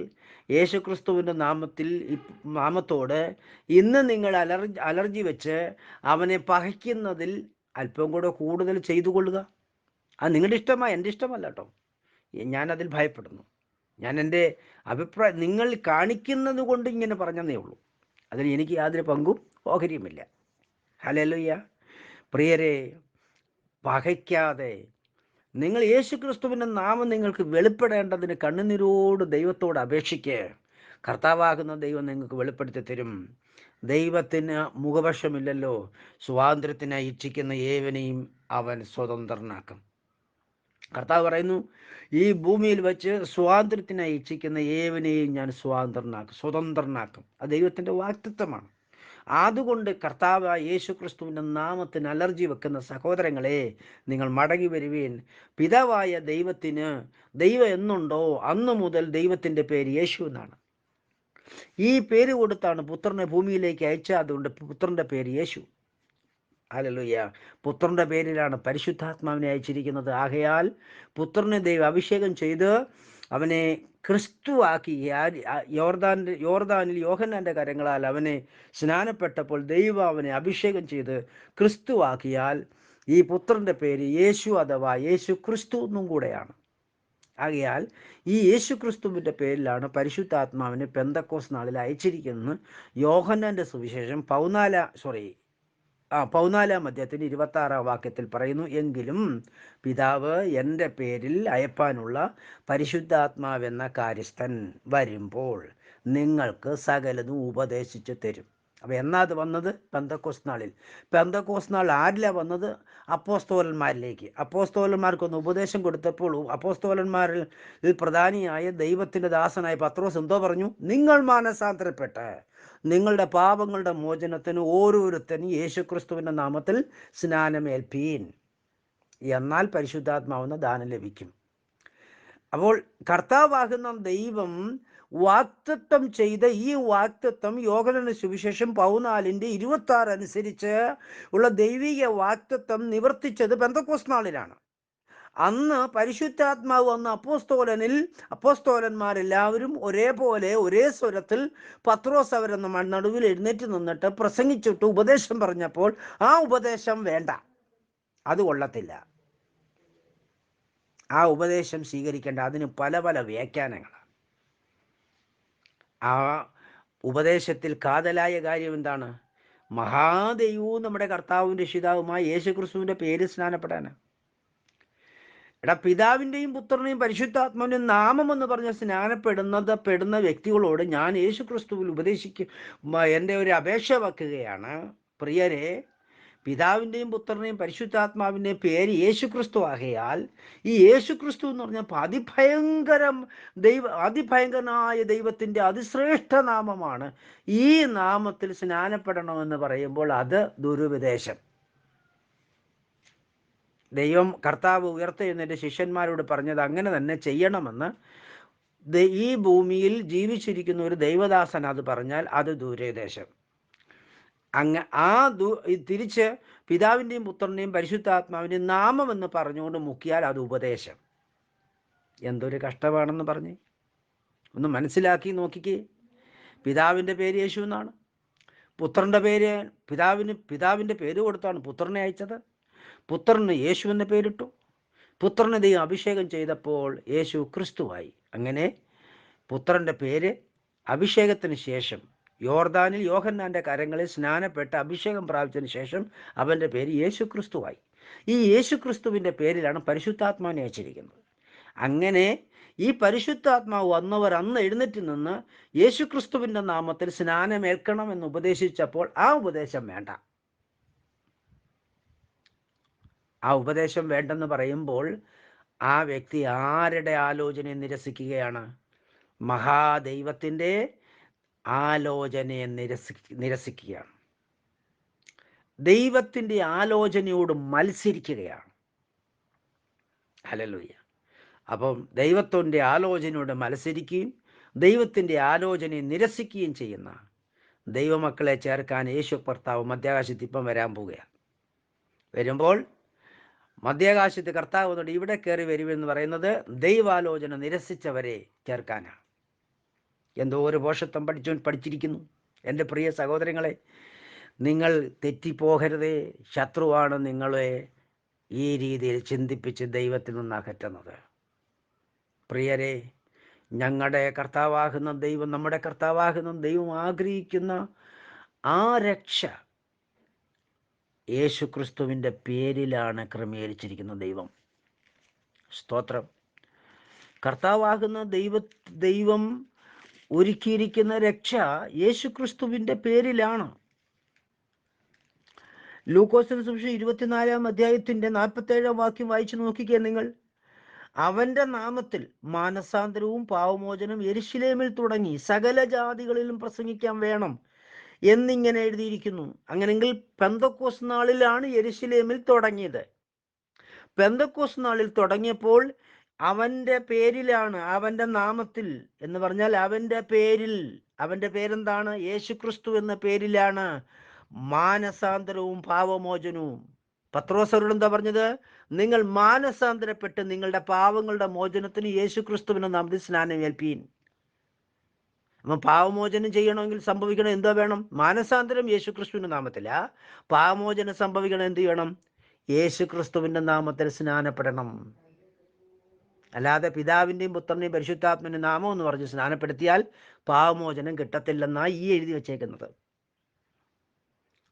യേശുക്രിസ്തുവിൻ്റെ നാമത്തോട് ഇന്ന് നിങ്ങൾ അലർജി വെച്ച് അവനെ പകയ്ക്കുന്നതിൽ അല്പം കൂടെ കൂടുതൽ ചെയ്തു കൊള്ളുക. അത് നിങ്ങളുടെ ഇഷ്ടമാണ്, എൻ്റെ ഇഷ്ടമല്ല കേട്ടോ. ഞാനതിൽ ഭയപ്പെടുന്നു. ഞാൻ എൻ്റെ അഭിപ്രായം നിങ്ങൾ കാണിക്കുന്നത് കൊണ്ട് ഇങ്ങനെ പറഞ്ഞതേ ഉള്ളൂ. അതിൽ എനിക്ക് യാതൊരു പങ്കും ഓഹരിയുമില്ല. ഹല്ലേലൂയ. പ്രിയരെ, പകയ്ക്കാതെ നിങ്ങൾ യേശുക്രിസ്തുവിൻ്റെ നാമം നിങ്ങൾക്ക് വെളിപ്പെടേണ്ടതിന് കണ്ണുനീരോട് ദൈവത്തോട് അപേക്ഷിക്ക്. കർത്താവാകുന്ന ദൈവം നിങ്ങൾക്ക് വെളിപ്പെടുത്തി തരും. ദൈവത്തിന് മുഖപക്ഷമില്ലല്ലോ. സ്വാതന്ത്ര്യത്തിനായി ഇച്ഛിക്കുന്ന ഏവനെയും അവൻ സ്വതന്ത്രനാക്കും. കർത്താവ് പറയുന്നു, ഈ ഭൂമിയിൽ വെച്ച് സ്വാതന്ത്ര്യത്തിനായി ഇച്ഛിക്കുന്ന ഏവനെയും ഞാൻ സ്വതന്ത്രനാക്കും. അത് ദൈവത്തിൻ്റെ വാഗ്ദത്തമാണ്. അതുകൊണ്ട് കർത്താവായ യേശുക്രിസ്തുവിൻ്റെ നാമത്തിന് അലർജി വെക്കുന്ന സഹോദരങ്ങളെ, നിങ്ങൾ മടങ്ങി വരുവീൻ. പിതാവായ ദൈവത്തിന് ദൈവം എന്നുണ്ടോ അന്നു മുതൽ ദൈവത്തിൻ്റെ പേര് യേശു എന്നാണ്. ഈ പേര് കൊടുത്താണ് പുത്രനെ ഭൂമിയിലേക്ക് അയച്ചത്. അതുകൊണ്ട് പുത്രൻ്റെ പേര് യേശു. ഹല്ലേലൂയ. പുത്രൻ്റെ പേരിലാണ് പരിശുദ്ധാത്മാവിനെ അയച്ചിരിക്കുന്നത്. ആകയാൽ പുത്രനെ ദൈവം അഭിഷേകം ചെയ്ത് അവനെ ക്രിസ്തുവാക്കി. യോർദാനിൽ യോഹന്നാൻ്റെ കരങ്ങളാൽ അവനെ സ്നാനപ്പെട്ടപ്പോൾ ദൈവം അവനെ അഭിഷേകം ചെയ്ത് ക്രിസ്തുവാക്കിയാൽ ഈ പുത്രൻ്റെ പേര് യേശു അഥവാ യേശു ക്രിസ്തു എന്നും കൂടെയാണ്. ആകയാൽ ഈ യേശു ക്രിസ്തുവിൻ്റെ പേരിലാണ് പരിശുദ്ധാത്മാവിനെ പെന്തക്കോസ് നാളിൽ അയച്ചിരിക്കുന്നത്. യോഹന്നാൻ്റെ സുവിശേഷം 14-ാം അധ്യായത്തിൻ്റെ 26-ാം വാക്യത്തിൽ പറയുന്നു, എങ്കിലും പിതാവ് എൻ്റെ പേരിൽ അയപ്പാനുള്ള പരിശുദ്ധാത്മാവെന്ന കാര്യസ്ഥൻ വരുമ്പോൾ നിങ്ങൾക്ക് സകലതും ഉപദേശിച്ചു തരും. അപ്പോൾ എന്നാ അത് വന്നത്? പെന്തക്കോസ്ത് നാളിൽ. പെന്തക്കോസ്ത് നാൾ ആരിലാണ് വന്നത്? അപ്പോസ്തോലന്മാരിലേക്ക്. അപ്പോസ്തോലന്മാർക്കൊന്ന് ഉപദേശം കൊടുത്തപ്പോൾ അപ്പോസ്തോലന്മാരിൽ പ്രധാനിയായ ദൈവത്തിൻ്റെ ദാസനായ പത്രോസ് എന്തോ പറഞ്ഞു? നിങ്ങൾ മാനസാന്തരപ്പെട്ട് നിങ്ങളുടെ പാപങ്ങളുടെ മോചനത്തിന് ഓരോരുത്തരും യേശുക്രിസ്തുവിൻ്റെ നാമത്തിൽ സ്നാനമേൽപ്പീൻ, എന്നാൽ പരിശുദ്ധാത്മാവെന്ന ദാനം ലഭിക്കും. അപ്പോൾ കർത്താവാകുന്ന ദൈവം വാഗ്ദത്തം ചെയ്ത ഈ വാഗ്ദത്തം യോഹന്നാന്റെ സുവിശേഷം 14:26 അനുസരിച്ച് ഉള്ള ദൈവിക വാഗ്ദത്തം നിവർത്തിച്ചത് പെന്തക്കോസ്ത് നാളിലാണ്. അന്ന് പരിശുദ്ധാത്മാവ് വന്ന അപ്പോസ്തോലന്മാരെല്ലാവരും ഒരേപോലെ ഒരേ സ്വരത്തിൽ പത്രോസ് അവരെന്ന നടുവിൽ എഴുന്നേറ്റ് നിന്നിട്ട് പ്രസംഗിച്ചിട്ട് ഉപദേശം പറഞ്ഞപ്പോൾ ആ ഉപദേശം വേണ്ട, അത് കൊള്ളത്തില്ല, ആ ഉപദേശം സ്വീകരിക്കേണ്ട, അതിന് പല പല വ്യാഖ്യാനങ്ങളാണ്. ആ ഉപദേശത്തിൽ കാതലായ കാര്യം എന്താണ്? മഹാദൈവവും നമ്മുടെ കർത്താവും രക്ഷിതാവുമായ യേശുക്രിസ്തുവിൻ്റെ പേര് സ്നാനപ്പെടാനാണ്. പിതാവിൻ്റെയും പുത്രനെയും പരിശുദ്ധാത്മാവിൻ്റെയും നാമം എന്ന് പറഞ്ഞ് സ്നാനപ്പെടുന്ന വ്യക്തികളോട് ഞാൻ യേശുക്രിസ്തുവിൽ എൻ്റെ ഒരു അപേക്ഷ വെക്കുകയാണ്. പ്രിയരെ, പിതാവിൻ്റെയും പുത്രനെയും പരിശുദ്ധാത്മാവിൻ്റെയും പേര് യേശുക്രിസ്തു ആകയാൽ ഈ യേശുക്രിസ്തു എന്ന് പറഞ്ഞാൽ അതിഭയങ്കരനായ ദൈവത്തിൻ്റെ അതിശ്രേഷ്ഠ നാമമാണ്. ഈ നാമത്തിൽ സ്നാനപ്പെടണമെന്ന് പറയുമ്പോൾ അത് ദുരുപദേശം. ദൈവം കർത്താവ് ഉയർത്തെഴുന്നേറ്റ് ശിഷ്യന്മാരോട് പറഞ്ഞത് അങ്ങനെ തന്നെ ചെയ്യണമെന്ന് ഈ ഭൂമിയിൽ ജീവിച്ചിരിക്കുന്ന ഒരു ദൈവദാസൻ അത് പറഞ്ഞാൽ അത് ദുരുപദേശം. തിരിച്ച് പിതാവിൻ്റെയും പുത്രൻ്റെയും പരിശുദ്ധാത്മാവിൻ്റെയും നാമമെന്ന് പറഞ്ഞുകൊണ്ട് മുക്കിയാൽ അത് ഉപദേശം. എന്തൊരു കഷ്ടമാണെന്ന് പറഞ്ഞ് ഒന്ന് മനസ്സിലാക്കി നോക്കിക്കേ. പിതാവിൻ്റെ പേര് യേശു എന്നാണ്, പുത്രൻ്റെ പേര് പിതാവിൻ്റെ പേര് കൊടുത്താണ് പുത്രനെ അയച്ചത്. പുത്രന് യേശു എന്ന പേരിട്ടു. പുത്രനെ ദൈവം അഭിഷേകം ചെയ്തപ്പോൾ യേശു ക്രിസ്തുവായി. അങ്ങനെ പുത്രൻ്റെ പേര് അഭിഷേകത്തിന് ശേഷം യോർദാനിൽ യോഹന്നാൻ്റെ കരങ്ങളിൽ സ്നാനപ്പെട്ട് അഭിഷേകം പ്രാപിച്ചതിന് ശേഷം അവൻ്റെ പേര് യേശു ക്രിസ്തുവായി. ഈ യേശു ക്രിസ്തുവിൻ്റെ പേരിലാണ് പരിശുദ്ധാത്മാവിനെ അയച്ചിരിക്കുന്നത്. അങ്ങനെ ഈ പരിശുദ്ധാത്മാവ് വന്നവർ അന്ന് എഴുന്നേറ്റ് നിന്ന് യേശു ക്രിസ്തുവിൻ്റെ നാമത്തിൽ സ്നാനമേൽക്കണം എന്ന് ഉപദേശിച്ചപ്പോൾ ആ ഉപദേശം വേണ്ട. ആ ഉപദേശം വേണ്ടെന്ന് പറയുമ്പോൾ ആ വ്യക്തി ആരുടെ ആലോചനയെ നിരസിക്കുകയാണ്? മഹാദൈവത്തിൻ്റെ ആലോചനയെ നിരസിക്കുകയാണ്. ദൈവത്തിൻ്റെ ആലോചനയോട് മത്സരിക്കുകയാണ്. ഹല്ലേലൂയ. അപ്പം ദൈവത്തിൻ്റെ ആലോചനയോട് മത്സരിക്കുകയും ദൈവത്തിൻ്റെ ആലോചനയെ നിരസിക്കുകയും ചെയ്യുന്ന ദൈവമക്കളെ ചേർക്കാൻ യേശു കർത്താവ് മധ്യാകാശത്ത് ഇപ്പം വരാൻ പോവുകയാണ്. വരുമ്പോൾ മധ്യാകാശത്ത് കർത്താവ് എന്നോട് ഇവിടെ കയറി വരുമെന്ന് പറയുന്നത് ദൈവാലോചന നിരസിച്ചവരെ ചേർക്കാനാണ്. എന്തോ ഒരു പോഷത്വം പഠിച്ചിരിക്കുന്നു. എൻ്റെ പ്രിയ സഹോദരങ്ങളെ, നിങ്ങൾ തെറ്റിപ്പോകരുതേ. ശത്രുവാണ് നിങ്ങളെ ഈ രീതിയിൽ ചിന്തിപ്പിച്ച് ദൈവത്തിൽ നിന്ന് അകറ്റുന്നത്. പ്രിയരെ, ഞങ്ങളുടെ കർത്താവാകുന്ന ദൈവം, നമ്മുടെ കർത്താവാകുന്ന ദൈവം ആഗ്രഹിക്കുന്ന ആ രക്ഷ യേശു ക്രിസ്തുവിൻ്റെ പേരിലാണ് ക്രമീകരിച്ചിരിക്കുന്ന ദൈവം. സ്തോത്രം. കർത്താവാകുന്ന ദൈവം ഒരുക്കിയിരിക്കുന്ന രക്ഷ യേശു ക്രിസ്തുവിൻ്റെ പേരിലാണ്. ലൂക്കോസിന് സുവിശേഷം 24-ാം അധ്യായത്തിൻ്റെ 47-ാം വാക്യം വായിച്ചു നോക്കിക്കേ നിങ്ങൾ. അവൻ്റെ നാമത്തിൽ മാനസാന്തരവും പാവമോചനം യെരുശലേമിൽ തുടങ്ങി സകല ജാതികളിലും പ്രസംഗിക്കാൻ വേണം എന്നിങ്ങനെ എഴുതിയിരിക്കുന്നു. അങ്ങനെങ്കിൽ പെന്തക്കോസ്ത് നാളിലാണ് യെരുശലേമിൽ തുടങ്ങിയത്. പെന്തക്കോസ്ത് നാളിൽ തുടങ്ങിയപ്പോൾ അവൻ്റെ പേരിലാണ്, അവൻ്റെ നാമത്തിൽ എന്ന് പറഞ്ഞാൽ അവൻ്റെ പേരെന്താണ്? യേശുക്രിസ്തു എന്ന പേരിലാണ് മാനസാന്തരവും പാവമോചനവും. പത്രോസരോട് എന്താ പറഞ്ഞത്? നിങ്ങൾ മാനസാന്തരപ്പെട്ട് നിങ്ങളുടെ പാവങ്ങളുടെ മോചനത്തിന് യേശുക്രിസ്തുവിൻ്റെ നാമത്തിൽ സ്നാനം ഏൽപ്പീൻ. അപ്പം പാവമോചനം ചെയ്യണമെങ്കിൽ സംഭവിക്കണം എന്തോ വേണം? മാനസാന്തരം യേശുക്രിസ്തുവിൻ്റെ നാമത്തിലാ. പാവമോചനം സംഭവിക്കണം എന്ത് ചെയ്യണം? യേശുക്രിസ്തുവിൻ്റെ നാമത്തിൽ സ്നാനപ്പെടണം. അല്ലാതെ പിതാവിൻ്റെയും പുത്രൻ്റെയും പരിശുദ്ധാത്മൻ്റെയും നാമം എന്ന് പറഞ്ഞ് സ്നാനപ്പെടുത്തിയാൽ പാവമോചനം കിട്ടത്തില്ലെന്നാണ് ഈ എഴുതി വച്ചേക്കുന്നത്.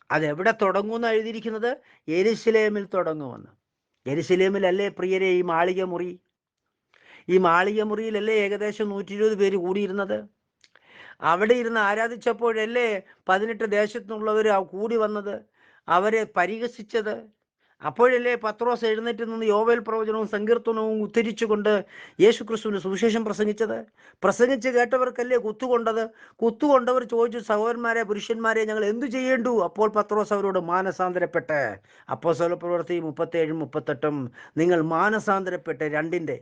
അതെവിടെ തുടങ്ങുമെന്ന് എഴുതിയിരിക്കുന്നത്? യെരുശലേമിൽ തുടങ്ങുമെന്ന്. യെരുശലേമിലല്ലേ പ്രിയരെ ഈ മാളിക മുറി? ഈ മാളിക മുറിയിലല്ലേ ഏകദേശം 120 പേര് കൂടിയിരുന്നത്? അവിടെ ഇരുന്ന് ആരാധിച്ചപ്പോഴല്ലേ 18 ദേശത്തു നിന്നുള്ളവർ കൂടി വന്നത്, അവരെ പരിഹസിച്ചത്. അപ്പോഴല്ലേ പത്രോസ് എഴുന്നേറ്റ് നിന്ന് യോവേൽ പ്രവചനവും സങ്കീർത്തനവും ഉദ്ധരിച്ചുകൊണ്ട് യേശുക്രിസ്തുവിന് സുവിശേഷം പ്രസംഗിച്ചത്. പ്രസംഗിച്ച് കേട്ടവർക്കല്ലേ കുത്തുകൊണ്ടത്. കുത്തുകൊണ്ടവർ ചോദിച്ചു, സഹോദരന്മാരെ, പുരുഷന്മാരെ, ഞങ്ങൾ എന്തു ചെയ്യേണ്ടു? അപ്പോൾ പത്രോസ് അവരോട് മാനസാന്തരപ്പെട്ട്, അപ്പോസ്തല പ്രവൃത്തി 37, 38, നിങ്ങൾ മാനസാന്തരപ്പെട്ട് 2-ന്റെ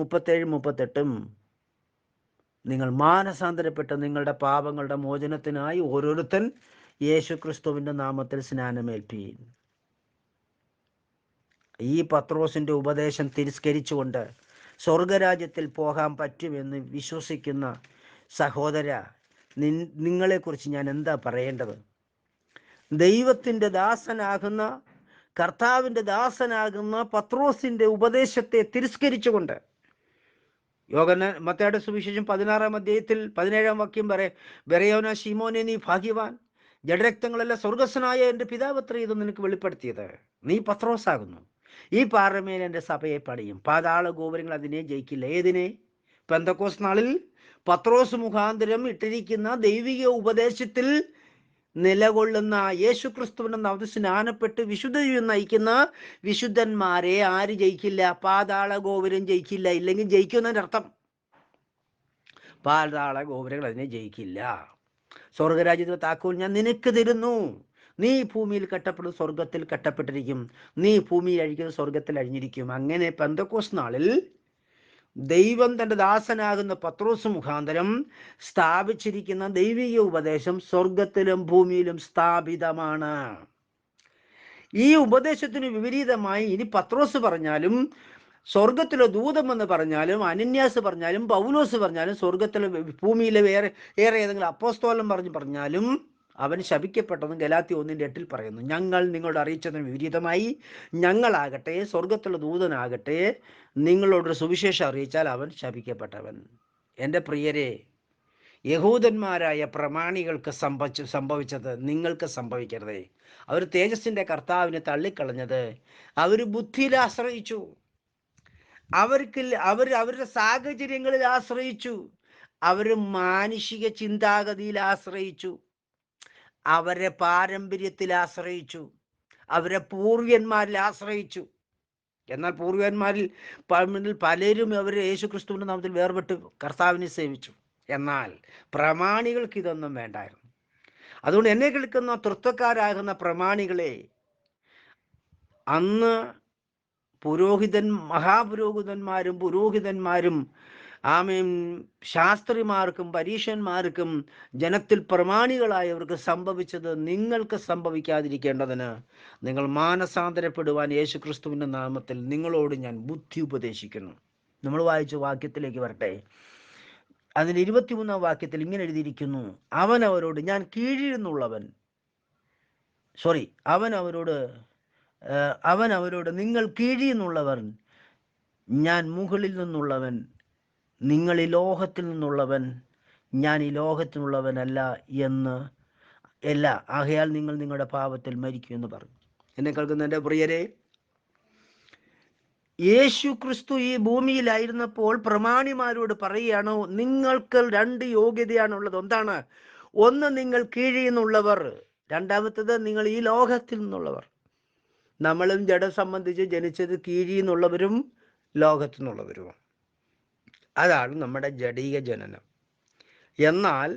37, 38 നിങ്ങൾ മാനസാന്തരപ്പെട്ട് നിങ്ങളുടെ പാപങ്ങളുടെ മോചനത്തിനായി ഓരോരുത്തൻ യേശുക്രിസ്തുവിന്റെ നാമത്തിൽ സ്നാനമേൽപ്പീൻ. ഈ പത്രോസിന്റെ ഉപദേശം തിരസ്കരിച്ചുകൊണ്ട് സ്വർഗരാജ്യത്തിൽ പോകാൻ പറ്റുമെന്ന് വിശ്വസിക്കുന്ന സഹോദര, നിങ്ങളെക്കുറിച്ച് ഞാൻ എന്താ പറയേണ്ടത്? ദൈവത്തിൻ്റെ ദാസനാകുന്ന, കർത്താവിൻ്റെ ദാസനാകുന്ന പത്രോസിന്റെ ഉപദേശത്തെ തിരസ്കരിച്ചുകൊണ്ട്, മത്തായിയുടെ സുവിശേഷം 16-ാം അധ്യായത്തിൽ 17-ാം വാക്യം ബെറയോന ശിമോനെ, നീ ഭാഗ്യവാൻ, ജഡരക്തങ്ങളല്ല സ്വർഗസ്വനായ എൻ്റെ പിതാവത്രേ ഇത് നിനക്ക് വെളിപ്പെടുത്തിയത്. നീ പത്രോസാകുന്നു. ഈ പാറമേൽ എൻ്റെ സഭയെ പണിയും, പാതാള ഗോപുരങ്ങൾ അതിനെ ജയിക്കില്ല. ഏതിനെ? പെന്തക്കോസ്ത് നാളിൽ പത്രോസ് മുഖാന്തരം ഇട്ടിരിക്കുന്ന ദൈവിക ഉപദേശത്തിൽ നിലകൊള്ളുന്ന, യേശുക്രിസ്തുവിന്റെ നാമത്തിൽ സ്നാനപ്പെട്ട് വിശുദ്ധ ജീവിതം നയിക്കുന്ന വിശുദ്ധന്മാരെ ആര് ജയിക്കില്ല? പാതാള ഗോപുരം ജയിക്കില്ല. ഇല്ലെങ്കിൽ ജയിക്കുന്നതിൻ്റെ അർത്ഥം പാതാള ഗോപുരങ്ങൾ അതിനെ ജയിക്കില്ല. സ്വർഗരാജ്യത്തെ താക്കോൽ ഞാൻ നിനക്ക് തരുന്നു. നീ ഭൂമിയിൽ കെട്ടപ്പെടുന്നത് സ്വർഗത്തിൽ കെട്ടപ്പെട്ടിരിക്കും, നീ ഭൂമിയിൽ അഴിക്കുന്നത് സ്വർഗത്തിൽ അഴിഞ്ഞിരിക്കും. അങ്ങനെ പെന്തക്കോസ്ത് നാളിൽ ദൈവം തൻ്റെ ദാസനാകുന്ന പത്രോസ് മുഖാന്തരം സ്ഥാപിച്ചിരിക്കുന്ന ദൈവിക ഉപദേശം സ്വർഗത്തിലും ഭൂമിയിലും സ്ഥാപിതമാണ്. ഈ ഉപദേശത്തിന് വിപരീതമായി ഇനി പത്രോസ് പറഞ്ഞാലും, സ്വർഗത്തിലെ ദൂതമെന്ന് പറഞ്ഞാലും, അനന്യാസ് പറഞ്ഞാലും, പൗലോസ് പറഞ്ഞാലും, സ്വർഗത്തിലെ ഭൂമിയിലെ വേറെ ഏതെങ്കിലും അപ്പോസ്തലൻ പറഞ്ഞാലും അവൻ ശപിക്കപ്പെട്ടതും ഗലാത്യ 1:8 പറയുന്നു. ഞങ്ങൾ നിങ്ങളോട് അറിയിച്ചതിന് വിപരീതമായി ഞങ്ങളാകട്ടെ, സ്വർഗത്തിലെ ദൂതനാകട്ടെ, നിങ്ങളോടൊരു സുവിശേഷം അറിയിച്ചാൽ അവൻ ശപിക്കപ്പെട്ടവൻ. എൻ്റെ പ്രിയരെ, യഹൂദന്മാരായ പ്രമാണികൾക്ക് സംഭവിച്ചത് നിങ്ങൾക്ക് സംഭവിക്കരുതേ. അവർ തേജസ്സിൻ്റെ കർത്താവിനെ തള്ളിക്കളഞ്ഞത്, അവർ ബുദ്ധിയിൽ ആശ്രയിച്ചു, അവരുടെ സാഹചര്യങ്ങളിൽ ആശ്രയിച്ചു, അവർ മാനുഷിക ചിന്താഗതിയിൽ ആശ്രയിച്ചു, അവരെ പാരമ്പര്യത്തിൽ ആശ്രയിച്ചു, അവരെ പൂർവ്വന്മാരിൽ ആശ്രയിച്ചു. എന്നാൽ പൂർവ്വന്മാരിൽ പലരും അവരെ യേശുക്രിസ്തുവിന്റെ നാമത്തിൽ വേർപെട്ട് കർത്താവിനെ സേവിച്ചു. എന്നാൽ പ്രമാണികൾക്ക് ഇതൊന്നും വേണ്ടായിരുന്നു. അതുകൊണ്ട് എന്നെ കേൾക്കുന്ന തൃത്വക്കാരാകുന്ന പ്രമാണികളെ, അന്ന് മഹാപുരോഹിതന്മാരും ശാസ്ത്രിമാർക്കും പരീശന്മാർക്കും ജനത്തിൽ പ്രമാണികളായവർക്ക് സംഭവിച്ചത് നിങ്ങൾക്ക് സംഭവിക്കാതിരിക്കേണ്ടതിന് നിങ്ങൾ മാനസാന്തരപ്പെടുവാൻ യേശുക്രിസ്തുവിന്റെ നാമത്തിൽ നിങ്ങളോട് ഞാൻ ബുദ്ധി ഉപദേശിക്കുന്നു. നമ്മൾ വായിച്ച വാക്യത്തിലേക്ക് വരട്ടെ. അതിന് 23-ാം വാക്യത്തിൽ ഇങ്ങനെ എഴുതിയിരിക്കുന്നു, അവൻ അവരോട് നിങ്ങൾ കീഴിൽ നിന്നുള്ളവർ, ഞാൻ മുകളിൽ നിന്നുള്ളവൻ, നിങ്ങൾ ഈ ലോകത്തിൽ നിന്നുള്ളവൻ, ഞാൻ ഈ ലോകത്തിനുള്ളവനല്ല ആകയാൽ നിങ്ങൾ നിങ്ങളുടെ പാപത്തിൽ മരിക്കും എന്ന് പറഞ്ഞു. എന്നെ കേൾക്കുന്ന എൻ്റെ പ്രിയരെ, യേശു ക്രിസ്തു ഈ ഭൂമിയിലായിരുന്നപ്പോൾ പ്രമാണിമാരോട് പറയുകയാണ്, നിങ്ങൾക്ക് 2 യോഗ്യതയാണുള്ളത്. എന്താണ്? ഒന്ന്, നിങ്ങൾ കീഴിൽ നിന്നുള്ളവർ. രണ്ടാമത്തേത്, നിങ്ങൾ ഈ ലോകത്തിൽ നിന്നുള്ളവർ. നമ്മളും ജഡം സംബന്ധിച്ച് ജനിച്ചത് കീഴിൽ നിന്നുള്ളവരും ലോകത്തു നിന്നുള്ളവരും. അതാണ് നമ്മുടെ ജഡീക ജനനം. എന്നാൽ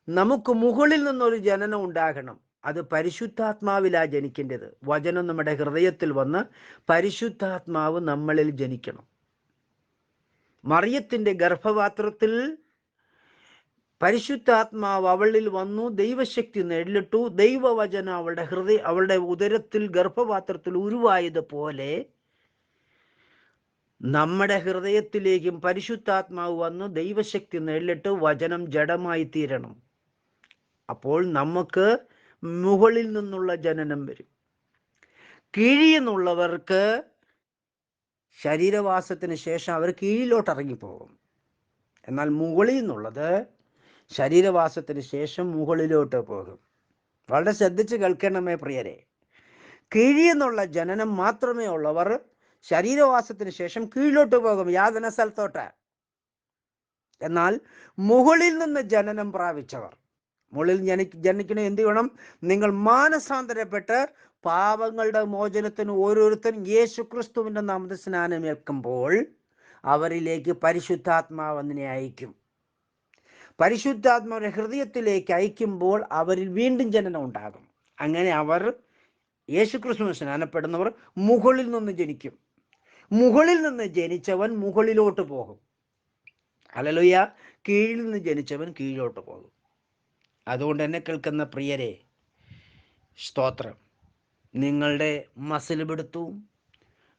നമുക്ക് മുകളിൽ നിന്നൊരു ജനനം ഉണ്ടാകണം. അത് പരിശുദ്ധാത്മാവിലാ ജനിക്കേണ്ടത്. വചനം നമ്മുടെ ഹൃദയത്തിൽ വന്ന് പരിശുദ്ധാത്മാവ് നമ്മളിൽ ജനിക്കണം. മറിയത്തിന്റെ ഗർഭപാത്രത്തിൽ പരിശുദ്ധാത്മാവ് അവളിൽ വന്നു, ദൈവശക്തി നേടിലിട്ടു, ദൈവവചനം അവളുടെ ഉദരത്തിൽ ഗർഭപാത്രത്തിൽ ഉരുവായതുപോലെ നമ്മുടെ ഹൃദയത്തിലേക്കും പരിശുദ്ധാത്മാവ് വന്ന് ദൈവശക്തി നേടിലിട്ട് വചനം ജഡമായി തീരണം. അപ്പോൾ നമുക്ക് മുകളിൽ നിന്നുള്ള ജനനം വരും. കീഴിൽ നിന്നുള്ളവർക്ക് ശരീരവാസത്തിന് ശേഷം അവർ കീഴിലോട്ട് ഇറങ്ങിപ്പോകും. എന്നാൽ മുകളിൽ നിന്നുള്ളത് ശരീരവാസത്തിന് ശേഷം മുകളിലോട്ട് പോകും. വളരെ ശ്രദ്ധിച്ച് കേൾക്കണമേ പ്രിയരെ. കീഴിൽ നിന്നുള്ള ജനനം മാത്രമേ ഉള്ളവർ ശരീരവാസത്തിന് ശേഷം കീഴിലോട്ട് പോകും, യാതന സ്ഥലത്തോട്ട്. എന്നാൽ മുകളിൽ നിന്ന് ജനനം പ്രാപിച്ചവർ, മുകളിൽ ജനിക്കണ എന്ത് വേണം? നിങ്ങൾ മാനസാന്തരപ്പെട്ട് പാപങ്ങളുടെ മോചനത്തിന് ഓരോരുത്തരും യേശു ക്രിസ്തുവിൻ്റെ നാമത്തിൽ സ്നാനമേൽക്കുമ്പോൾ അവരിലേക്ക് പരിശുദ്ധാത്മാവിനെ അയക്കും. പരിശുദ്ധാത്മാവിനെ ഹൃദയത്തിലേക്ക് അയക്കുമ്പോൾ അവരിൽ വീണ്ടും ജനനം ഉണ്ടാകും. അങ്ങനെ അവർ യേശുക്രിസ്തുവിന് സ്നാനപ്പെടുന്നവർ മുകളിൽ നിന്ന് ജനിക്കും. മുകളിൽ നിന്ന് ജനിച്ചവൻ മുകളിലോട്ട് പോകും. ഹല്ലേലൂയ. കീഴിൽ നിന്ന് ജനിച്ചവൻ കീഴിലോട്ട് പോകും. അതുകൊണ്ട് എന്നെ കേൾക്കുന്ന പ്രിയരെ, സ്തോത്രം, നിങ്ങളുടെ മസിൽ പിടുത്തവും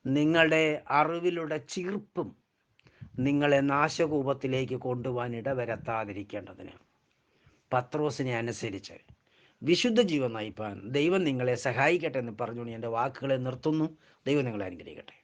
നിങ്ങളുടെ അറിവിലുള്ള ചീർപ്പും നിങ്ങളെ നാശകൂപത്തിലേക്ക് കൊണ്ടുപോകാൻ ഇടവരുത്താതിരിക്കേണ്ടതിന് പത്രോസിനെ അനുസരിച്ച് വിശുദ്ധ ജീവൻ നയിപ്പാൻ ദൈവം നിങ്ങളെ സഹായിക്കട്ടെ എന്ന് പറഞ്ഞുകൊണ്ട് എൻ്റെ വാക്കുകളെ നിർത്തുന്നു. ദൈവം നിങ്ങളെ അനുഗ്രഹിക്കട്ടെ.